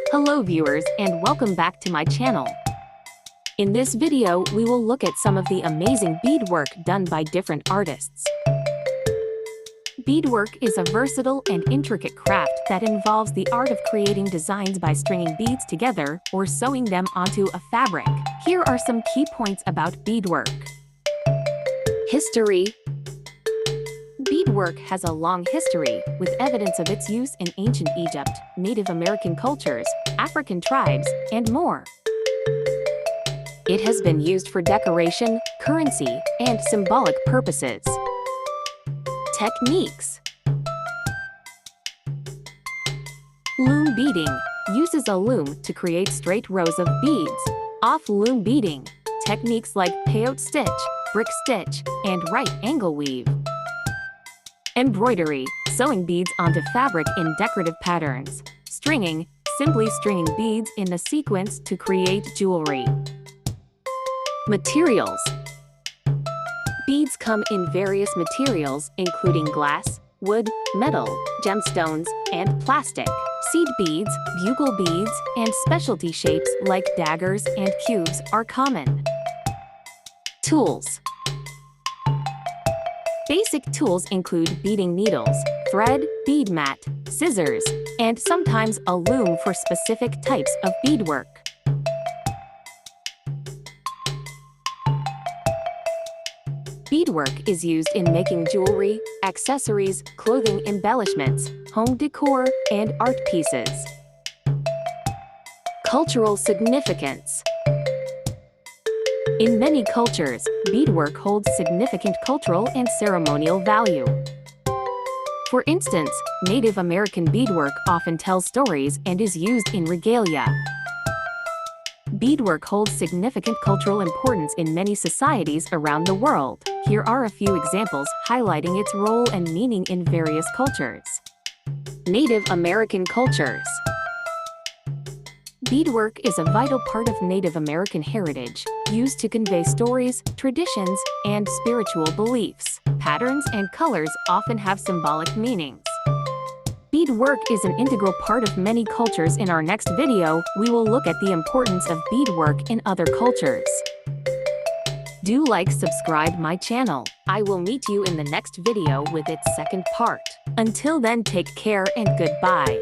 Hello viewers and welcome back to my channel. In this video, we will look at some of the amazing beadwork done by different artists. Beadwork is a versatile and intricate craft that involves the art of creating designs by stringing beads together or sewing them onto a fabric. Here are some key points about beadwork. History. Beadwork has a long history, with evidence of its use in ancient Egypt, Native American cultures, African tribes, and more. It has been used for decoration, currency, and symbolic purposes. Techniques. Loom beading uses a loom to create straight rows of beads. Off-loom beading, techniques like peyote stitch, brick stitch, and right angle weave. Embroidery, sewing beads onto fabric in decorative patterns. Stringing, simply stringing beads in a sequence to create jewelry. Materials. Beads come in various materials, including glass, wood, metal, gemstones, and plastic. Seed beads, bugle beads, and specialty shapes like daggers and cubes are common. Tools. Basic tools include beading needles, thread, bead mat, scissors, and sometimes a loom for specific types of beadwork. Beadwork is used in making jewelry, accessories, clothing embellishments, home decor, and art pieces. Cultural significance. In many cultures, beadwork holds significant cultural and ceremonial value. For instance, Native American beadwork often tells stories and is used in regalia. Beadwork holds significant cultural importance in many societies around the world. Here are a few examples highlighting its role and meaning in various cultures. Native American cultures. Beadwork is a vital part of Native American heritage, used to convey stories, traditions, and spiritual beliefs. Patterns and colors often have symbolic meanings. Beadwork is an integral part of many cultures. In our next video, we will look at the importance of beadwork in other cultures. Do subscribe my channel. I will meet you in the next video with its second part. Until then, take care and goodbye.